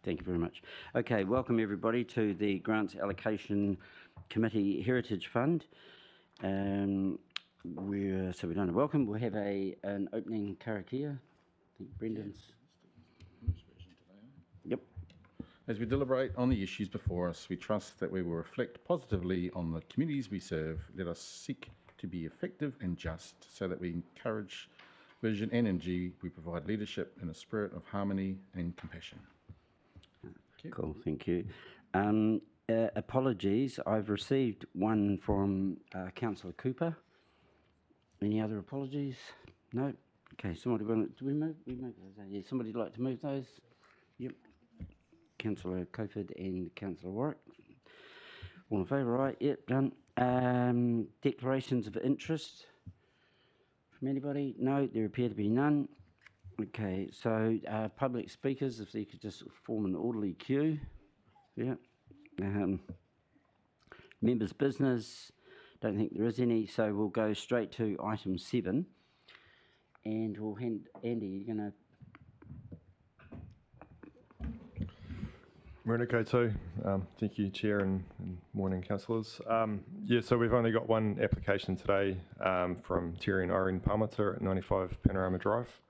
Thank you very much. Okay, welcome everybody to the Grants Allocation Committee Heritage Fund. So we don't have welcome. We'll have an opening karakia. I think Brendan's. Yep. As we deliberate on the issues before us, we trust that we will reflect positively on the communities we serve. Let us seek to be effective and just so that we encourage vision and energy. We provide leadership in a spirit of harmony and compassion. Cool, thank you. Apologies, I've received one from Councillor Cooper. Any other apologies? No? Okay, somebody want to, do we move those? Yeah, somebody'd like to move those? Yep. Councillor Coford and Councillor Warwick. All in favour, right? Yep, done. Declarations of interest from anybody? No, there appear to be none. Okay, so public speakers, if they could just form an orderly queue. Yeah. Members' business, don't think there is any, so we'll go straight to item 7. And we'll hand, Andy, you're going to... Morena koutou. Thank you, Chair, and morning, councillors. So we've only got one application today from Terry and Irene Parmenter at 95 Panorama Drive.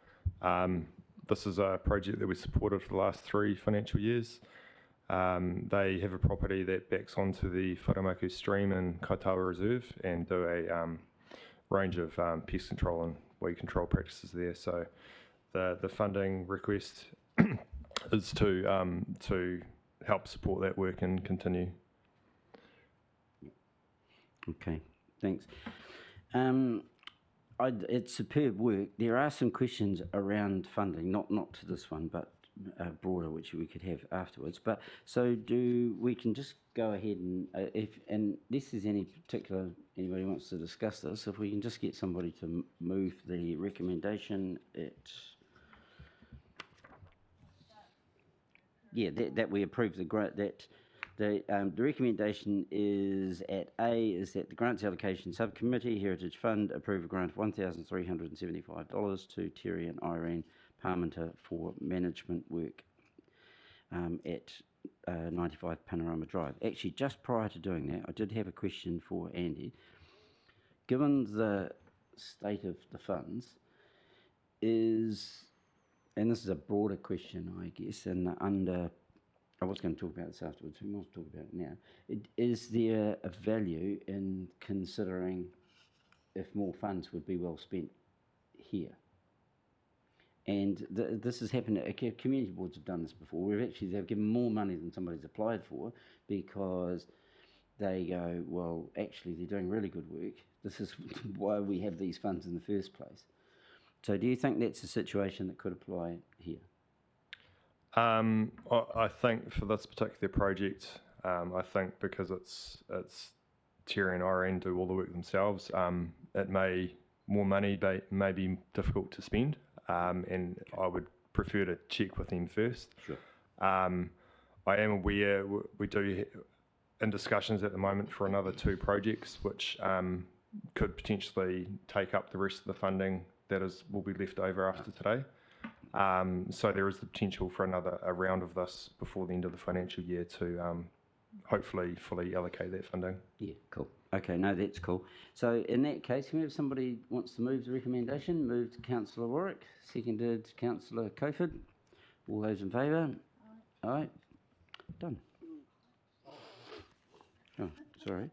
This is a project that we supported for the last 3 financial years. They have a property that backs onto the Wharamaku stream in Kaitawa Reserve and do a range of pest control and weed control practices there. So the funding request is to help support that work and continue. Okay, thanks. It's superb work. There are some questions around funding, not to this one, but broader, which we could have afterwards. But so we can just go ahead and and this is anybody wants to discuss this, if we can just get somebody to move the recommendation that we approve the grant, that the recommendation is at A, is that the Grants Allocation Subcommittee, Heritage Fund, approve a grant of $1,375 to Terry and Irene Parmenter for management work at 95 Panorama Drive. Actually, just prior to doing that, I did have a question for Andy. Given the state of the funds, and this is a broader question, I guess, and I was going to talk about this afterwards, we must talk about it now. Is there a value in considering if more funds would be well spent here? And this has happened, community boards have done this before. They've given more money than somebody's applied for because they go, well, actually, they're doing really good work. This is why we have these funds in the first place. So do you think that's a situation that could apply here? I think for this particular project, I think because it's Terry and Irene do all the work themselves, more money may be difficult to spend, and I would prefer to check with them first. Sure. I am aware we do in discussions at the moment for another 2 projects, which could potentially take up the rest of the funding that will be left over after today. So there is the potential for a round of this before the end of the financial year to hopefully fully allocate that funding. Yeah, cool. Okay, no, that's cool. So in that case, can we have somebody wants to move the recommendation? Moved Councillor Warwick, seconded Councillor Coford. All those in favour? Aye. Aye. Done. Oh, sorry.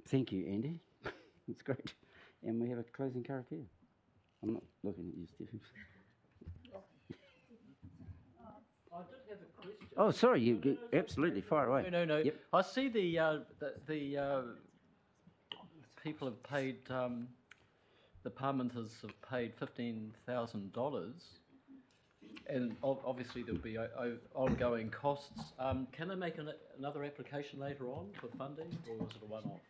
Thank you, Andy. That's great. And we have a closing karakia. I'm not looking at you, Stephen. I did have a question. Oh, sorry, you absolutely fire away. No. Yep. I see the people have paid, the Parmenters have paid $15,000, and obviously there'll be ongoing costs. Can they make another application later on for funding, or is it a one-off?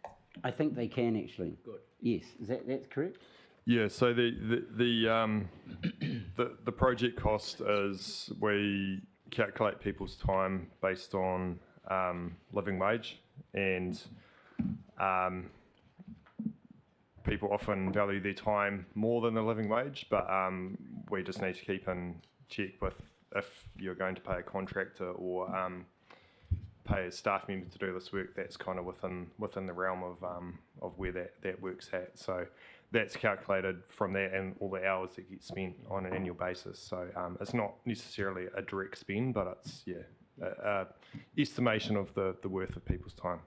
I think they can actually. Good. Yes, that's correct. Yeah. So the project cost is we calculate people's time based on living wage, and people often value their time more than the living wage, but we just need to keep in check with if you're going to pay a contractor or pay a staff member to do this work, that's kind of within the realm of where that work's at. So that's calculated from that and all the hours that get spent on an annual basis. So it's not necessarily a direct spend, but it's a estimation of the worth of people's time.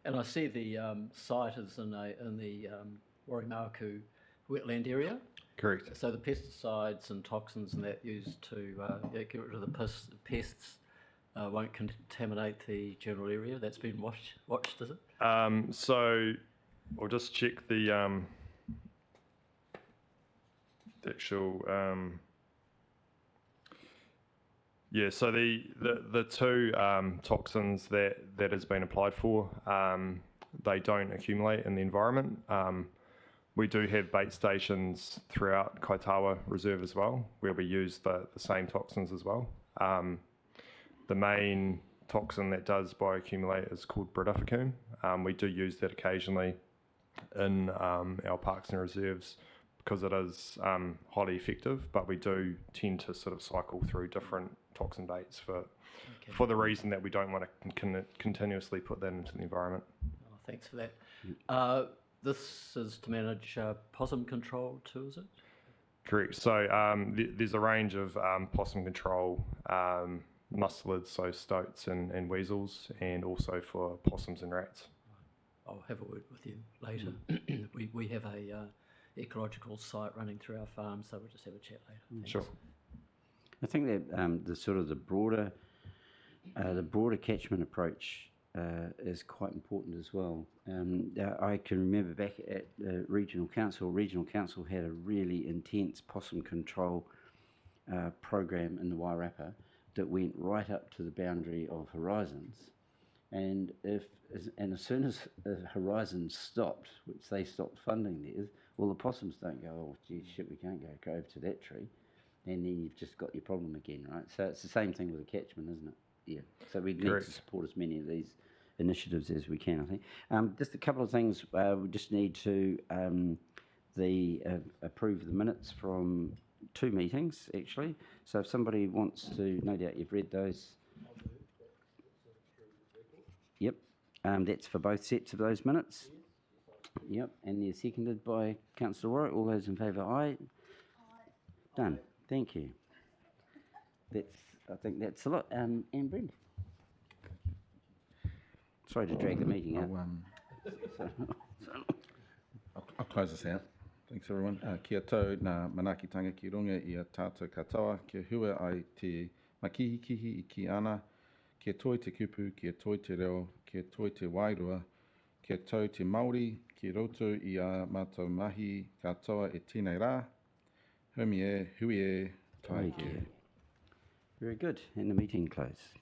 And I see the site is in the Warimauku wetland area. Correct. So the pesticides and toxins and that used to get rid of the pests won't contaminate the general area. That's been watched, is it? So I'll just check the actual. So the two toxins that has been applied for, they don't accumulate in the environment. We do have bait stations throughout Kaitawa Reserve as well, where we use the same toxins as well. The main toxin that does bioaccumulate is called brodifacoum. We do use that occasionally in our parks and reserves because it is highly effective, but we do tend to sort of cycle through different toxin baits for the reason that we don't want to continuously put that into the environment. Oh, thanks for that. This is to manage possum control too, is it? Correct. So there's a range of possum control mustelids, so stoats and weasels, and also for possums and rats. I'll have a word with you later. We have a ecological site running through our farm, so we'll just have a chat later. Thanks. Sure. I think that the broader catchment approach is quite important as well. I can remember back at Regional Council had a really intense possum control program in the Wairarapa that went right up to the boundary of Horizons, and as soon as Horizons stopped, which they stopped funding theirs, well, the possums don't go, oh gee shit, we can't go over to that tree, and then you've just got your problem again, right? So it's the same thing with the catchment, isn't it? Yeah. So we need to support as many of these initiatives as we can, I think. Just a couple of things. We just need to approve the minutes from 2 meetings, actually. So if somebody wants to, no doubt you've read those. Yep. That's for both sets of those minutes. Yep. And they're seconded by Councillor Warwick. All those in favour, aye. Done. Thank you. I think that's a lot. And Brent. Sorry to drag the meeting out. I'll close this out. Thanks, everyone. Kia tau nā manakitanga ki runga i a tātou katoa, kia hua ai te makihikihi I ki ana, kia toi te kupu, kia toi te reo, kia toi te wairua, kia tau te Māori, ki roto I a mātou mahi katoa e tēnei rā, hui e, tai kia. Very good. And the meeting closed.